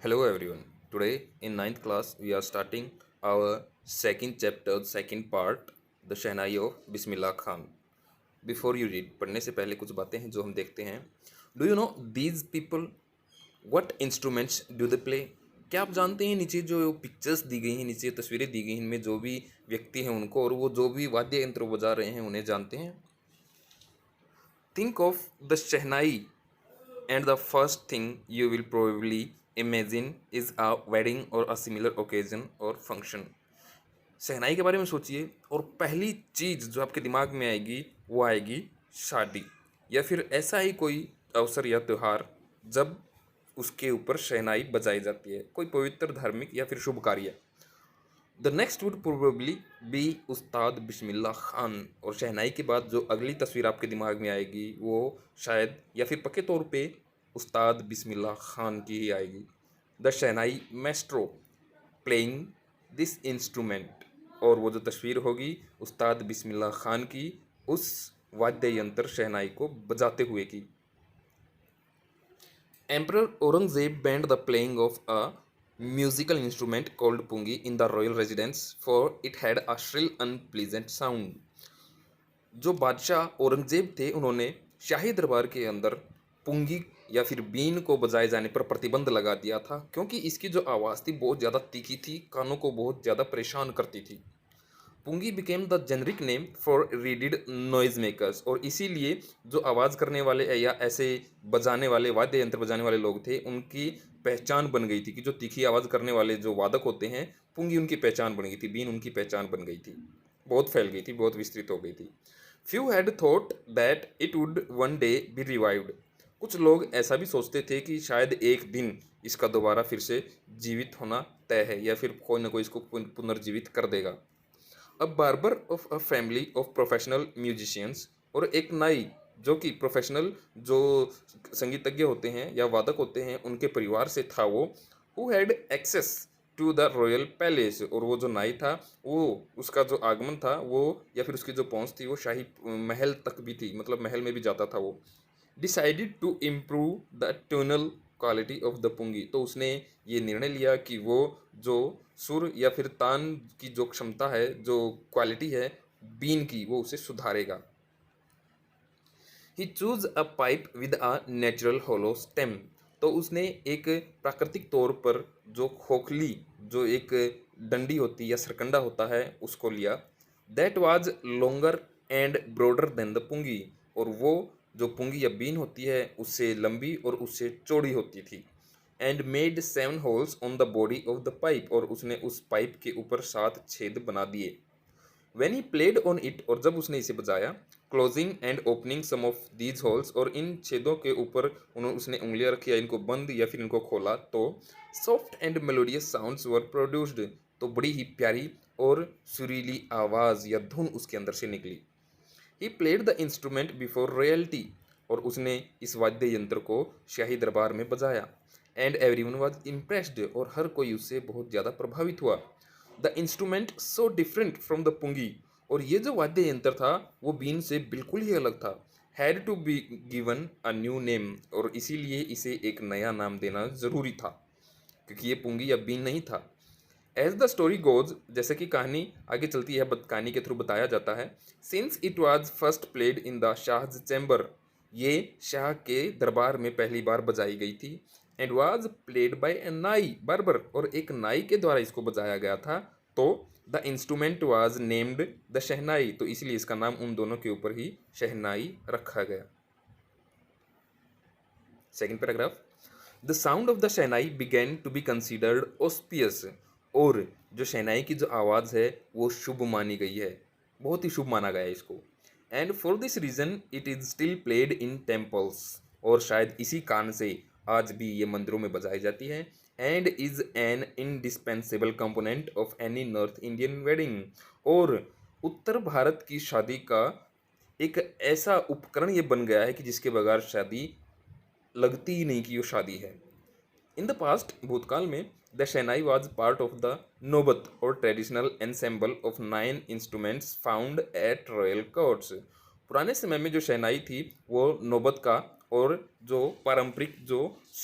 Hello everyone. Today in ninth class we are starting our second chapter, second part, the shehnai of Bismillah Khan. Before you read, पढ़ने से पहले कुछ बातें हैं जो हम देखते हैं. Do you know these people? What instruments do they play? क्या आप जानते हैं नीचे जो पिक्चर्स दी गई हैं, नीचे तस्वीरें दी गई हैं, इनमें जो भी व्यक्ति हैं उनको और वो जो भी वाद्य यंत्र बजा रहे हैं उन्हें जानते हैं? Think of the shehnai and the first thing you will probably imagine is a wedding or a similar occasion or function. शहनाई के बारे में सोचिए और पहली चीज़ जो आपके दिमाग में आएगी वो आएगी शादी या फिर ऐसा ही कोई अवसर या त्यौहार जब उसके ऊपर शहनाई बजाई जाती है, कोई पवित्र धार्मिक या फिर शुभ कार्य. The next would probably be उस्ताद बिस्मिल्लाह खान. और शहनाई के बाद जो अगली तस्वीर आपके दिमाग में आएगी वो शायद या फिर पक्के तौर पे उस्ताद बिस्मिल्लाह खान की ही आएगी. The shehnai Maestro playing this instrument. और वो जो तस्वीर होगी उस्ताद बिस्मिल्लाह खान की उस वाद्य यंत्र शहनाई को बजाते हुए की. Emperor Aurangzeb banned the playing of a musical instrument called pungi in the royal residence for it had a shrill unpleasant sound. जो बादशाह औरंगजेब थे उन्होंने शाही दरबार के अंदर पुंगी या फिर बीन को बजाए जाने पर प्रतिबंध लगा दिया था क्योंकि इसकी जो आवाज़ थी बहुत ज़्यादा तीखी थी, कानों को बहुत ज़्यादा परेशान करती थी. Pungi became the generic name for reeded noise makers. और इसीलिए जो आवाज़ करने वाले या ऐसे बजाने वाले वाद्य यंत्र बजाने वाले लोग थे उनकी पहचान बन गई थी कि जो तीखी आवाज़ करने वाले जो वादक होते हैं पुंगी उनकी पहचान बन गई थी, बीन उनकी पहचान बन गई थी. बहुत फैल गई थी, बहुत विस्तृत हो गई थी. Few had thought that it would one day B revived. कुछ लोग ऐसा भी सोचते थे कि शायद एक दिन इसका दोबारा फिर से जीवित होना तय है या फिर कोई ना कोई इसको पुनर्जीवित कर देगा. अ barber of a family of professional musicians. और एक नाई जो कि प्रोफेशनल जो संगीतज्ञ होते हैं या वादक होते हैं उनके परिवार से था वो. Who had access to the royal palace. और वो जो नाई था वो उसका जो आगमन था वो या फिर उसकी जो पहुंच थी वो शाही महल तक भी थी, मतलब महल में भी जाता था वो. Decided to improve the tonal quality of the pungi. तो उसने ये निर्णय लिया कि वो जो सुर या फिर तान की जो क्षमता है, जो क्वालिटी है बीन की, वो उसे सुधारेगा. He choose a pipe with a natural hollow stem. तो उसने एक प्राकृतिक तौर पर जो खोखली जो एक डंडी होती या सरकंडा होता है उसको लिया. That was longer and broader than the pungi. और वो जो पुंगी या बीन होती है उससे लंबी और उससे चौड़ी होती थी. And made 7 holes on the body of the pipe. और उसने उस पाइप के ऊपर 7 छेद बना दिए. When he played on it. और जब उसने इसे बजाया, closing and opening some of these holes. और इन छेदों के ऊपर उन्होंने उसने उंगलियां रखी या इनको बंद या फिर इनको खोला तो soft and melodious sounds were produced. तो बड़ी ही प्यारी और सुरीली आवाज़ या धुन उसके अंदर से निकली. He played the instrument before royalty. और उसने इस वाद्य यंत्र को शाही दरबार में बजाया. And everyone was impressed. और हर कोई उससे बहुत ज़्यादा प्रभावित हुआ. The instrument so different from the pungi. और ये जो वाद्य यंत्र था वो बीन से बिल्कुल ही अलग था. Had to be given a new name. और इसीलिए इसे एक नया नाम देना ज़रूरी था क्योंकि ये पुंगी या बीन नहीं था. As the story goes. जैसे कि कहानी आगे चलती है, कहानी के थ्रू बताया जाता है. Since it was first played in the Shah's chamber. ये शाह के दरबार में पहली बार बजाई गई थी. एंड वाज प्लेड बाय ए नाई बार्बर. और एक नाई के द्वारा इसको बजाया गया था. तो the instrument was named the shehnai. तो इसलिए इसका नाम उन दोनों के ऊपर ही शहनाई रखा गया. Second paragraph. The sound of the shehnai began to be considered auspicious. और जो शहनाई की जो आवाज़ है वो शुभ मानी गई है, बहुत ही शुभ माना गया है इसको. And for this reason it is still played in temples. और शायद इसी कारण से आज भी ये मंदिरों में बजाई जाती है. And is an indispensable component of any north Indian wedding. और उत्तर भारत की शादी का एक ऐसा उपकरण ये बन गया है कि जिसके बगैर शादी लगती ही नहीं कि वो शादी है. इन द पास्ट भूतकाल में the shehnai was part of the नौबत और traditional ensemble of 9 instruments found at royal courts. पुराने समय में जो शहनाई थी वो नौबत का और जो पारंपरिक जो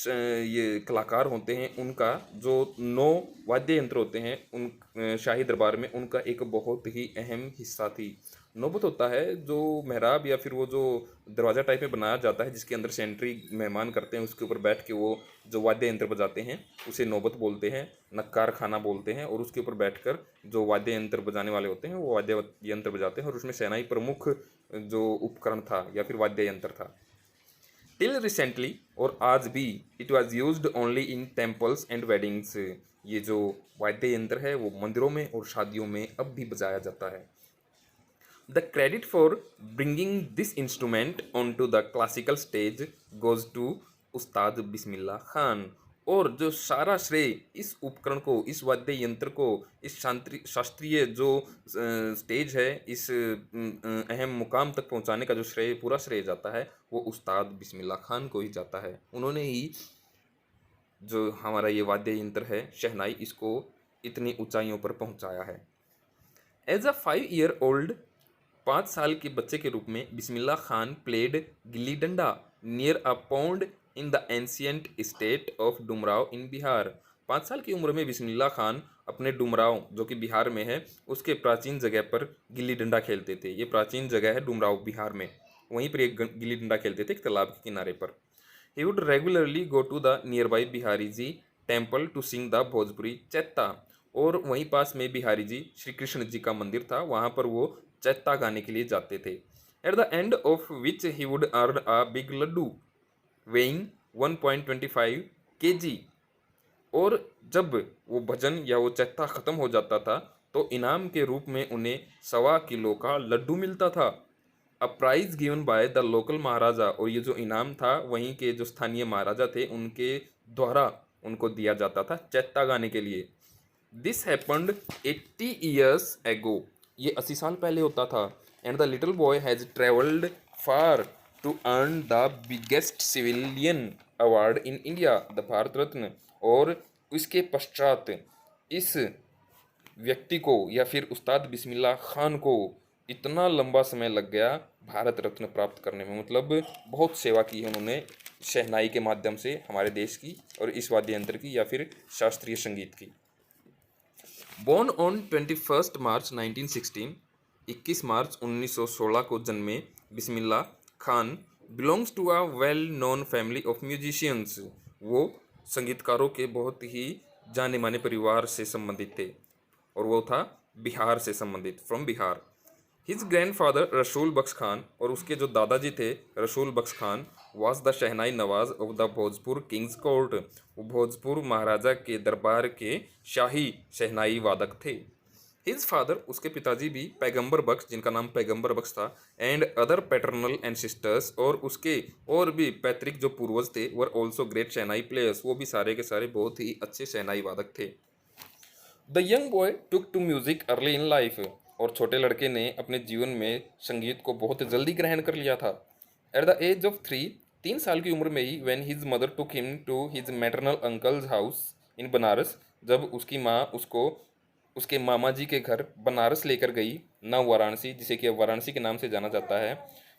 ये कलाकार होते हैं उनका जो 9 वाद्य यंत्र होते हैं उन शाही दरबार में उनका एक बहुत ही अहम हिस्सा थी। नौबत होता है जो मेहराब या फिर वो जो दरवाज़ा टाइप में बनाया जाता है जिसके अंदर सेंट्री मेहमान करते हैं, उसके ऊपर बैठ के वो जो वाद्य यंत्र बजाते हैं उसे नौबत बोलते हैं, नक्कार खाना बोलते हैं। और उसके ऊपर बैठकर जो वाद्य यंत्र बजाने वाले होते हैं वो वाद्य यंत्र बजाते हैं, और उसमें शहनाई प्रमुख जो उपकरण था या फिर वाद्य यंत्र था। टिल रिसेंटली, और आज भी, it was used only in temples and weddings. ये जो वाद्य यंत्र है वो मंदिरों में और शादियों में अब भी बजाया जाता है। The credit for bringing this instrument onto the classical stage goes to उस्ताद बिस्मिल्लाह खान। और जो सारा श्रेय इस उपकरण को, इस वाद्य यंत्र को, इस शास्त्रीय जो स्टेज है, इस अहम मुकाम तक पहुंचाने का जो श्रेय, पूरा श्रेय जाता है वो उस्ताद बिस्मिल्लाह खान को ही जाता है। उन्होंने ही जो हमारा ये वाद्य यंत्र है शहनाई, इसको इतनी ऊंचाइयों पर पहुंचाया है। एज अ 5 ईयर ओल्ड, 5 साल के बच्चे के रूप में Bismillah Khan played gilli danda near a pond in the ancient state of Dumraon in Bihar. 5 साल की उम्र में बिस्मिल्लाह खान अपने डुमराव, जो कि बिहार में है, उसके प्राचीन जगह पर गिल्ली डंडा खेलते थे। ये प्राचीन जगह है डुमराव बिहार में, वहीं पर एक गिल्ली डंडा खेलते थे एक तालाब के किनारे पर। He would regularly go to the nearby Bihari ji temple to sing the Bhojpuri chaita. और वहीं पास में बिहारी जी, श्री कृष्ण जी का मंदिर था, वहाँ पर वो चैत्ता गाने के लिए जाते थे। At the end of which he would earn a big laddu weighing 1.25 kg। और जब वो भजन या वो चैत्ता ख़त्म हो जाता था तो इनाम के रूप में उन्हें 1.25 किलो का लड्डू मिलता था। A prize given by the local maharaja. और ये जो इनाम था वहीं के जो स्थानीय महाराजा थे उनके द्वारा उनको दिया जाता था चैत्ता गाने के लिए। This happened 80 years ago. ये 80 साल पहले होता था। And the little boy has travelled far to earn the biggest civilian award in India, the Bharat Ratna. और इसके पश्चात इस व्यक्ति को या फिर उस्ताद बिस्मिल्लाह खान को इतना लंबा समय लग गया भारत रत्न प्राप्त करने में। मतलब बहुत सेवा की है उन्होंने शहनाई के माध्यम से हमारे देश की और इस वाद्य यंत्र की या फिर शास्त्रीय संगीत की। बोर्न ऑन 21 मार्च 1916, 21 मार्च 1916 को जन्मे Bismillah Khan belongs to a well known family of musicians. वो संगीतकारों के बहुत ही जाने माने परिवार से संबंधित थे, और वो था बिहार से संबंधित, फ्रॉम बिहार। हिज ग्रैंडफादर रसूल बख्श खान, और उसके जो दादाजी थे Rasool Bakhsh Khan, was the shehnai nawaz of the Bhojpur king's court. वो भोजपुर महाराजा के दरबार के शाही शहनाई वादक थे। हिज फादर, उसके पिताजी भी पैगंबर बख्श, जिनका नाम पैगंबर बख्श था, एंड अदर पैटर्नल एंसिस्टर्स, और उसके और भी पैतृक जो पूर्वज थे, were also great shehnai players. वो भी सारे के सारे बहुत ही अच्छे शहनाई वादक थे। The young boy took to music early in life. और छोटे लड़के ने अपने जीवन में संगीत को बहुत जल्दी ग्रहण कर लिया था। एट द एज ऑफ 3 साल की उम्र में ही, when his mother took him to his maternal uncle's house in Banaras, जब उसकी माँ उसको उसके मामा जी के घर बनारस लेकर गई, ना वाराणसी, जिसे कि अब वाराणसी के नाम से जाना जाता है।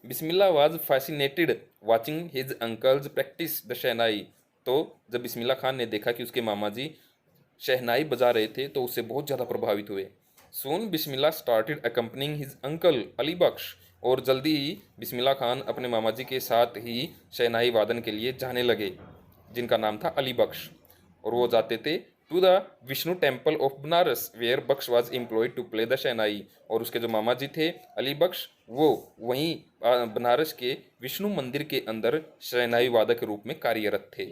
Bismillah was fascinated watching his uncle's practice the shehnai. तो जब बिस्मिल्लाह खान ने देखा कि उसके मामा जी शहनाई बजा रहे थे तो उससे बहुत ज़्यादा प्रभावित हुए। Soon Bismillah started accompanying his uncle Ali Bakhsh. और जल्दी ही बिस्मिल्लाह खान अपने मामा जी के साथ ही शहनाई वादन के लिए जाने लगे, जिनका नाम था अली बख्श। और वो जाते थे to the Vishnu temple of Banaras where Bakhsh was employed to play the shehnai. और उसके जो मामा जी थे अली बख्श, वो वहीं बनारस के विष्णु मंदिर के अंदर शहनाई वादक के रूप में कार्यरत थे।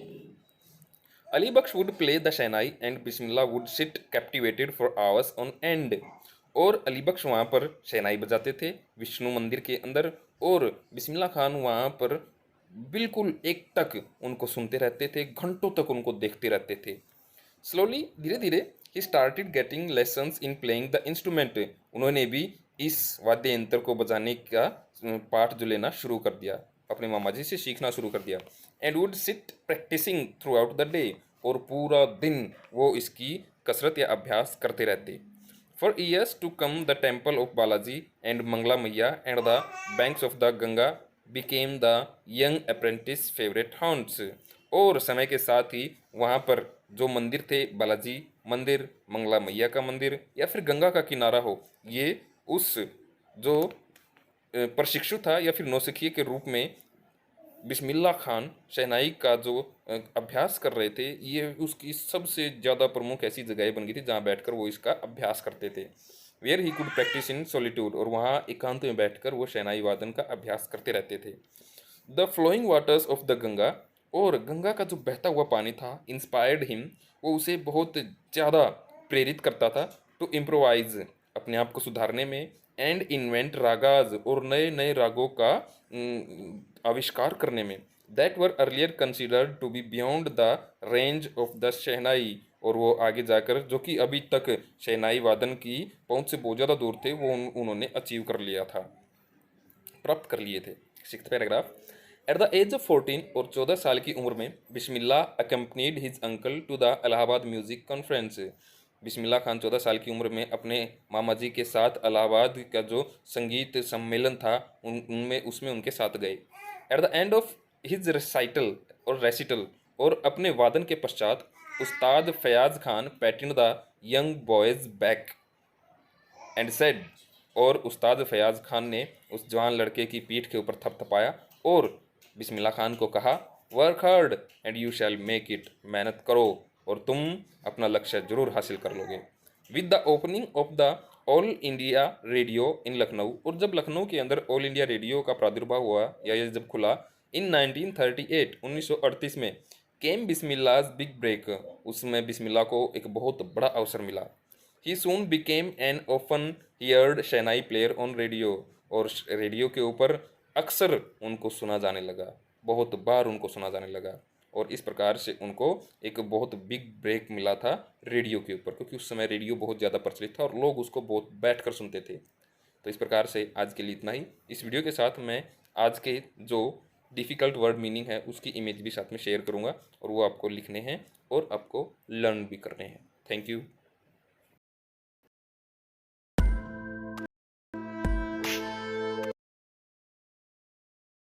Ali Bakhsh would play the shehnai and Bismillah would sit captivated for hours on end. और अली बख्श वहाँ पर शहनाई बजाते थे विष्णु मंदिर के अंदर, और बिस्मिल्लाह खान वहाँ पर बिल्कुल एक टक उनको सुनते रहते थे, घंटों तक उनको देखते रहते थे। स्लोली, धीरे धीरे, he started getting lessons in playing the instrument. उन्होंने भी इस वाद्य यंत्र को बजाने का पाठ जो लेना शुरू कर दिया, अपने मामा जी से सीखना शुरू कर दिया। And would sit practising throughout the day. और पूरा दिन वो इसकी कसरत या अभ्यास करते रहते। For years to come the temple of Balaji and Mangala Maiya and the banks of the Ganga became the young apprentice favourite haunts. और समय के साथ ही वहाँ पर जो मंदिर थे, बालाजी मंदिर, मंगला मैया का मंदिर या फिर गंगा का किनारा हो, ये उस जो प्रशिक्षु था या फिर नौसिखिए के रूप में बिस्मिल्लाह खान शहनाई का जो अभ्यास कर रहे थे, ये उसकी सबसे ज़्यादा प्रमुख ऐसी जगह बन गई थी जहाँ बैठकर वो इसका अभ्यास करते थे। Where he could practise in solitude, और वहाँ एकांत में बैठकर वो शहनाई वादन का अभ्यास करते रहते थे। The flowing waters of the Ganga, और गंगा का जो बहता हुआ पानी था, इंस्पायर्ड हिम, वो उसे बहुत ज़्यादा प्रेरित करता था टू इम्प्रोवाइज, अपने आप को सुधारने में, एंड इन्वेंट रागाज, और नए नए रागों का आविष्कार करने में, that were earlier considered to be beyond the range of the shehnai, और वो आगे जाकर जो कि अभी तक शहनाई वादन की पहुंच से बहुत ज़्यादा दूर थे, वो उन्होंने अचीव कर लिया था, प्राप्त कर लिए थे। 6th paragraph. At the age of 14, और 14 साल की उम्र में, Bismillah accompanied his uncle to the Allahabad music conference. Bismillah Khan 14 साल की उम्र में अपने मामा जी के साथ इलाहाबाद का जो संगीत सम्मेलन था उनमें उसमें उनके साथ गए। At the end of his recital, और अपने वादन के पश्चात, Ustad Fayaz Khan patted the young boy's back and said, और उस्ताद फयाज खान ने उस जवान लड़के की पीठ के ऊपर थपथपाया और बिस्मिल्लाह खान को कहा, work hard and you shall make it, मेहनत करो और तुम अपना लक्ष्य जरूर हासिल कर लोगे। With the opening of the All India Radio in Lucknow, और जब लखनऊ के अंदर ऑल इंडिया रेडियो का प्रादुर्भाव हुआ या ये जब खुला इन 1938, 1938 में, केम बिस्मिल्लाज बिग ब्रेक, उसमें बिस्मिल्लाह को एक बहुत बड़ा अवसर मिला। He soon became an often heard shehnai player on radio, और रेडियो के ऊपर अक्सर उनको सुना जाने लगा, बहुत बार उनको सुना जाने लगा, और इस प्रकार से उनको एक बहुत बिग ब्रेक मिला था रेडियो के ऊपर, क्योंकि उस समय रेडियो बहुत ज़्यादा प्रचलित था और लोग उसको बहुत बैठ कर सुनते थे। तो इस प्रकार से आज के लिए इतना ही। इस वीडियो के साथ मैं आज के जो डिफ़िकल्ट वर्ड मीनिंग है उसकी इमेज भी साथ में शेयर करूँगा, और वो आपको लिखने हैं और आपको लर्न भी करने हैं। Thank you.